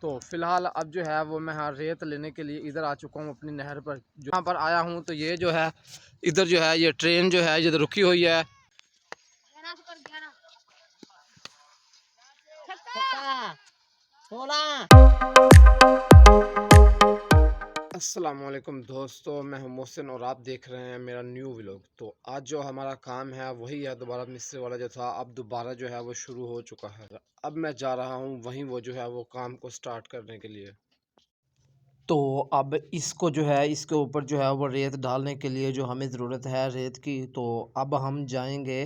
तो फ़िलहाल अब जो है वो मैं हाँ रेत लेने के लिए इधर आ चुका हूँ अपनी नहर पर। जहाँ पर आया हूँ तो ये जो है इधर जो है ये ट्रेन जो है इधर रुकी हुई है। अस्सलाम वालेकुम दोस्तों, मैं हूं मोहसिन और आप देख रहे हैं मेरा न्यू व्लॉग। तो आज जो हमारा काम है वही है, दोबारा मिस्त्री वाला जो था अब दोबारा जो है वो शुरू हो चुका है। अब मैं जा रहा हूं वहीं वो जो है वो काम को स्टार्ट करने के लिए। तो अब इसको जो है इसके ऊपर जो है वो रेत डालने के लिए जो हमें ज़रूरत है रेत की, तो अब हम जाएंगे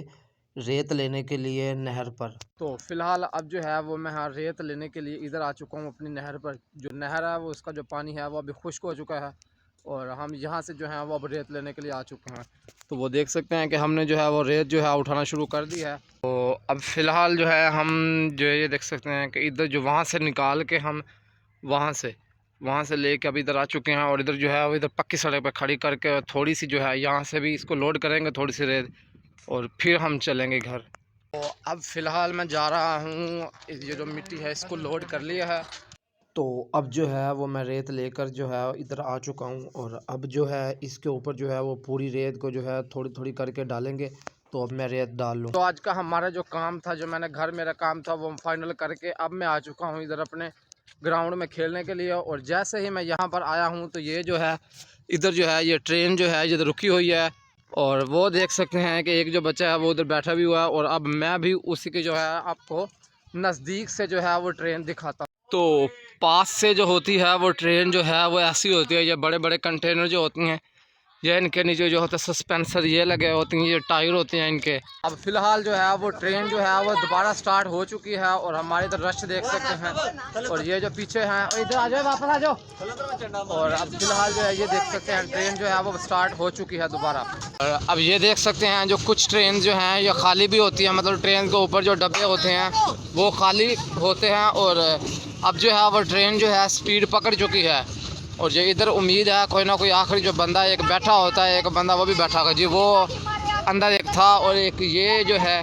रेत लेने के लिए नहर पर। तो फ़िलहाल अब जो है वो मैं हाँ रेत लेने के लिए इधर आ चुका हूँ अपनी नहर पर। जो नहर है वो उसका जो पानी है वो अभी खुश्क हो चुका है और हम यहाँ से जो है वो अब रेत लेने के लिए आ चुके हैं। तो वो देख सकते हैं कि हमने जो है वो रेत जो है उठाना शुरू कर दी है। तो अब फ़िलहाल जो है हम जो ये देख सकते हैं कि इधर जो वहाँ से निकाल के हम वहाँ से लेके अभी इधर आ चुके हैं और इधर जो है वो इधर पक्की सड़क पे खड़ी करके थोड़ी सी जो है यहाँ से भी इसको लोड करेंगे थोड़ी सी रेत और फिर हम चलेंगे घर। तो अब फ़िलहाल मैं जा रहा हूँ, ये जो मिट्टी है इसको लोड कर लिया है। तो अब जो है वो मैं रेत लेकर जो है इधर आ चुका हूँ और अब जो है इसके ऊपर जो है वो पूरी रेत को जो है थोड़ी थोड़ी करके डालेंगे। तो अब मैं रेत डाल लूँ। तो आज का हमारा जो काम था, जो मैंने घर मेरा काम था वो फाइनल करके अब मैं आ चुका हूँ इधर अपने ग्राउंड में खेलने के लिए। और जैसे ही मैं यहाँ पर आया हूँ तो ये जो है इधर जो है ये ट्रेन जो है इधर रुकी हुई है और वो देख सकते हैं कि एक जो बच्चा है वो उधर बैठा भी हुआ है और अब मैं भी उसी के जो है आपको नज़दीक से जो है वो ट्रेन दिखाता हूँ। तो पास से जो होती है वो ट्रेन जो है वो ऐसी होती है, ये बड़े बड़े कंटेनर जो होती हैं ये इनके नीचे जो होता है सस्पेंसर ये लगे होते हैं, ये टायर होते हैं इनके। अब फिलहाल जो है वो ट्रेन जो है वो दोबारा स्टार्ट हो चुकी है और हमारे इधर रश देख सकते हैं और ये जो पीछे हैं इधर आ जाओ, वापस आ जाओ। और अब फिलहाल जो है ये देख सकते हैं ट्रेन जो है वो स्टार्ट हो चुकी है दोबारा। और अब ये देख सकते हैं जो कुछ ट्रेन जो हैं ये खाली भी होती हैं, मतलब ट्रेन के ऊपर जो डब्बे होते हैं वो खाली होते हैं और अब जो है वो ट्रेन जो है स्पीड पकड़ चुकी है। और ये इधर उम्मीद है कोई ना कोई आखिरी जो बंदा एक बैठा होता है, एक बंदा वो भी बैठा होगा जी, वो अंदर एक था और एक ये जो है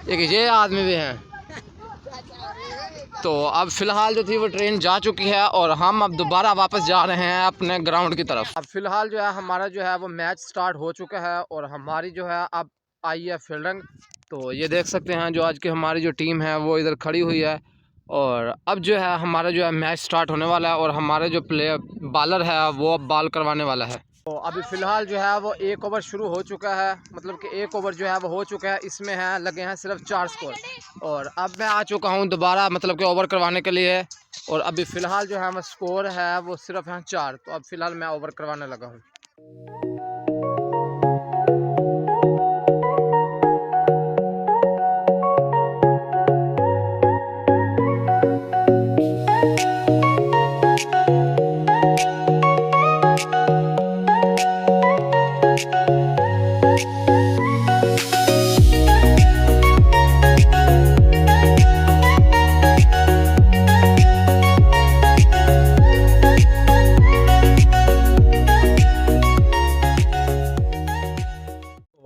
एक ये आदमी भी हैं। तो अब फ़िलहाल जो थी वो ट्रेन जा चुकी है और हम अब दोबारा वापस जा रहे हैं अपने ग्राउंड की तरफ। अब फ़िलहाल जो है हमारा जो है वो मैच स्टार्ट हो चुका है और हमारी जो है अब आई है फील्डिंग। तो ये देख सकते हैं जो आज की हमारी जो टीम है वो इधर खड़ी हुई है और अब जो है हमारा जो है मैच स्टार्ट होने वाला है और हमारे जो प्लेयर बॉलर है वो अब बॉल करवाने वाला है। तो अभी फ़िलहाल जो है वो एक ओवर शुरू हो चुका है, मतलब कि एक ओवर जो है वो हो चुका है, इसमें है लगे हैं सिर्फ 4 स्कोर और अब मैं आ चुका हूँ दोबारा मतलब कि ओवर करवाने के लिए और अभी फ़िलहाल जो है वो स्कोर है वो सिर्फ है 4। तो अब फ़िलहाल मैं ओवर करवाने लगा हूँ।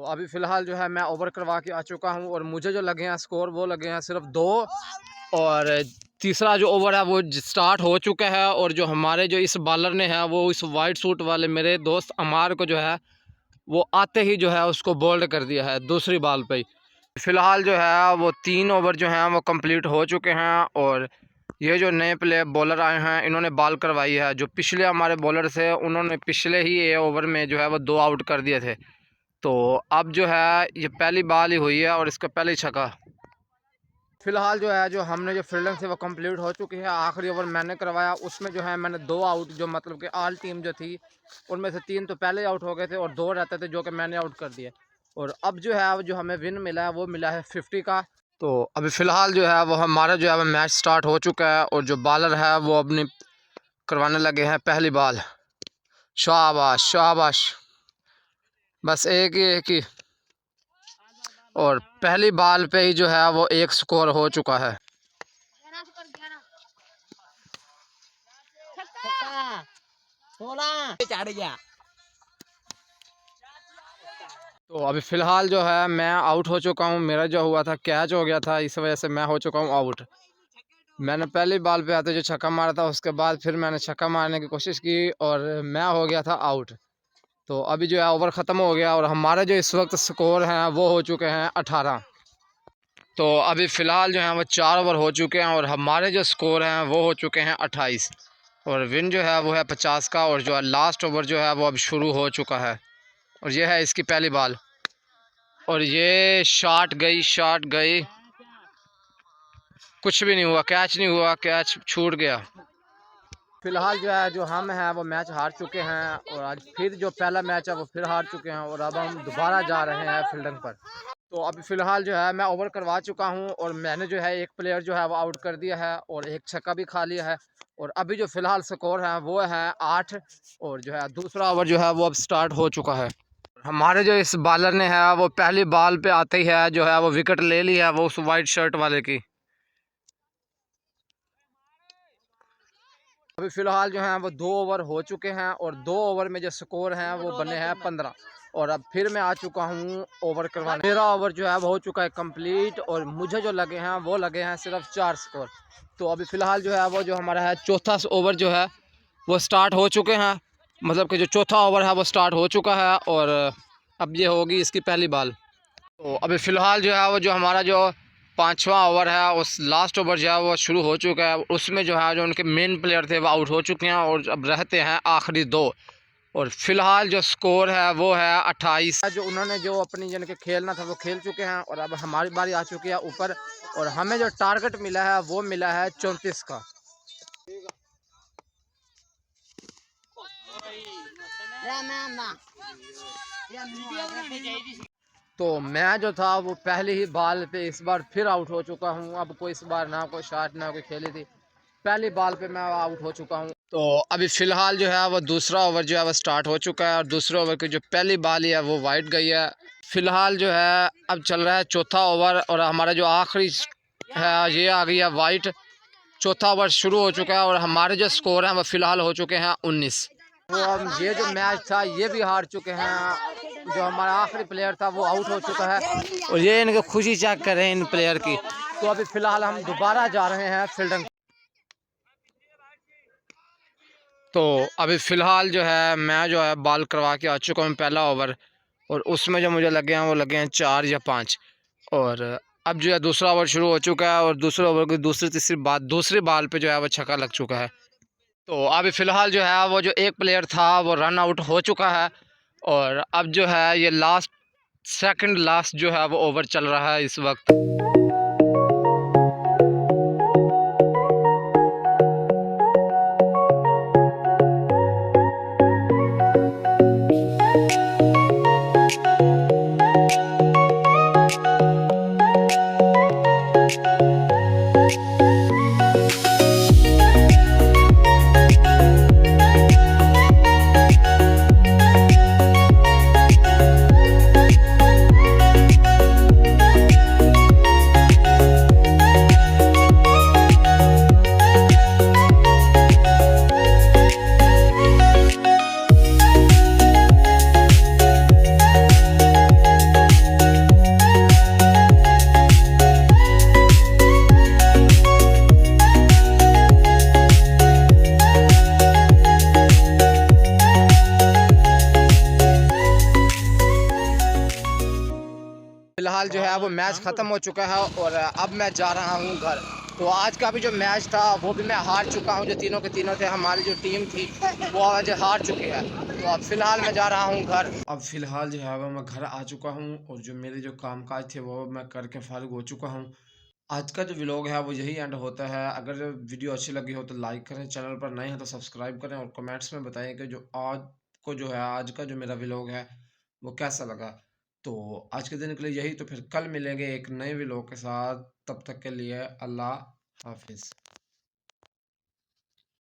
अभी फ़िलहाल जो है मैं ओवर करवा के आ चुका हूँ और मुझे जो लगे हैं स्कोर वो लगे हैं सिर्फ 2 और तीसरा जो ओवर है वो स्टार्ट हो चुका है और जो हमारे जो इस बॉलर ने है वो इस वाइट सूट वाले मेरे दोस्त अमार को जो है वो आते ही जो है उसको बोल्ड कर दिया है दूसरी बॉल पे ही। फ़िलहाल जो है वो 3 ओवर जो हैं वो कंप्लीट हो चुके हैं और ये जो नए प्लेयर बॉलर आए हैं इन्होंने बॉल करवाई है। जो पिछले हमारे बॉलर थे उन्होंने पिछले ही ओवर में जो है वो 2 आउट कर दिए थे। तो अब जो है ये पहली बॉल ही हुई है और इसका पहले ही छक्का। फ़िलहाल जो है जो हमने जो फील्डिंग थी वो कंप्लीट हो चुकी है। आखिरी ओवर मैंने करवाया, उसमें जो है मैंने 2 आउट, जो मतलब कि ऑल टीम जो थी उनमें से 3 तो पहले आउट हो गए थे और 2 रहते थे जो कि मैंने आउट कर दिए। और अब जो है जो हमें विन मिला है वो मिला है 50 का। तो अभी फ़िलहाल जो है वो हमारा जो है वो मैच स्टार्ट हो चुका है और जो बॉलर है वो अपनी करवाने लगे हैं पहली बॉल। शाबाश शाबाश, बस एक ही और पहली बॉल पे ही जो है वो 1 स्कोर हो चुका है। तो अभी फ़िलहाल जो है मैं आउट हो चुका हूँ, मेरा जो हुआ था कैच हो गया था, इस वजह से मैं हो चुका हूँ आउट। मैंने पहली बॉल पे आते जो छक्का मारा था, उसके बाद फिर मैंने छक्का मारने की कोशिश की और मैं हो गया था आउट। तो अभी जो है ओवर ख़त्म हो गया और हमारे जो इस वक्त स्कोर हैं वो हो चुके हैं 18। तो अभी फ़िलहाल जो है वो 4 ओवर हो चुके हैं और हमारे जो स्कोर हैं वो हो चुके हैं 28। और विन जो है वो है 50 का और जो है लास्ट ओवर जो है वो अब शुरू हो चुका है। और ये है इसकी पहली बॉल और ये शॉट गई, कुछ भी नहीं हुआ, कैच नहीं हुआ, कैच छूट गया। फिलहाल जो है जो हम हैं वो मैच हार चुके हैं और आज फिर जो पहला मैच है वो फिर हार चुके हैं और अब हम दोबारा जा रहे हैं फील्डिंग पर। तो अभी फ़िलहाल जो है मैं ओवर करवा चुका हूं और मैंने जो है एक प्लेयर जो है वो आउट कर दिया है और एक छक्का भी खा लिया है। और अभी जो फ़िलहाल स्कोर है वो है 8 और जो है दूसरा ओवर जो है वो अब स्टार्ट हो चुका है। हमारे जो इस बॉलर ने है वो पहली बॉल पे आते ही है जो है वो विकेट ले ली है, वो उस वाइट शर्ट वाले की। अभी फ़िलहाल जो है वो 2 ओवर हो चुके हैं और 2 ओवर में जो स्कोर हैं वो बने हैं 15। और अब फिर मैं आ चुका हूँ ओवर करवाने। मेरा ओवर जो है वो हो चुका है कंप्लीट और मुझे जो लगे हैं वो लगे हैं सिर्फ 4 स्कोर। तो अभी फ़िलहाल जो है वो जो हमारा है चौथा ओवर जो है वो स्टार्ट हो चुके हैं, मतलब कि जो चौथा ओवर है वो स्टार्ट हो चुका है और अब ये होगी इसकी पहली बॉल। तो अभी फ़िलहाल जो है वो जो हमारा जो पाँचवा ओवर है उस लास्ट ओवर जो है वो शुरू हो चुका है। उसमें जो है जो उनके मेन प्लेयर थे वो आउट हो चुके हैं और अब रहते हैं आखिरी 2। और फिलहाल जो स्कोर है वो है 28। जो उन्होंने जो अपनी जिनके खेलना था वो खेल चुके हैं और अब हमारी बारी आ चुकी है ऊपर और हमें जो टारगेट मिला है वो मिला है 34 का। तो मैं जो था वो पहली ही बॉल पे इस बार फिर आउट हो चुका हूँ। अब कोई इस बार ना कोई शॉट ना कोई खेली थी, पहली बॉल पे मैं आउट हो चुका हूँ। तो अभी फ़िलहाल जो है वो दूसरा ओवर जो है वो स्टार्ट हो चुका है और दूसरे ओवर की जो पहली बॉल है वो वाइट गई है। फ़िलहाल जो है अब चल रहा है चौथा ओवर और हमारा जो आखिरी है ये आ गई है वाइट। चौथा ओवर शुरू हो चुका है और हमारे जो स्कोर हैं वो फ़िलहाल हो चुके हैं 19। वो हम ये जो मैच था ये भी हार चुके हैं। जो हमारा आखिरी प्लेयर था वो आउट हो चुका है और ये इनके खुशी चेक कर रहे हैं इन प्लेयर की। तो अभी फ़िलहाल हम दोबारा जा रहे हैं फील्डिंग। तो अभी फ़िलहाल जो है मैं जो है बॉल करवा के आ चुका हूँ पहला ओवर और उसमें जो मुझे लगे हैं वो लगे हैं 4 या 5। और अब जो है दूसरा ओवर शुरू हो चुका है और दूसरे ओवर की दूसरी बॉल पे जो है वो छक्का लग चुका है। तो अभी फ़िलहाल जो है वो जो एक प्लेयर था वो रन आउट हो चुका है और अब जो है ये सेकंड लास्ट जो है वो ओवर चल रहा है इस वक्त। फिलहाल जो है वो मैच ख़त्म हो चुका है और अब मैं जा रहा हूँ घर। तो आज का भी जो मैच था वो भी मैं हार चुका हूँ। जो तीनों के तीनों थे हमारी जो टीम थी वो आज हार चुकी है। तो अब फ़िलहाल मैं जा रहा हूँ घर। अब फ़िलहाल जो है वो मैं घर आ चुका हूँ और जो मेरे जो कामकाज थे वो मैं करके फ़ारिग हो चुका हूँ। आज का जो व्लॉग है वो यही एंड होता है। अगर वीडियो अच्छी लगी हो तो लाइक करें, चैनल पर नए हैं तो सब्सक्राइब करें और कमेंट्स में बताएं कि जो आज का जो मेरा व्लॉग है वो कैसा लगा। तो आज के दिन के लिए यही, तो फिर कल मिलेंगे एक नए व्लॉग के साथ। तब तक के लिए अल्लाह हाफिज़।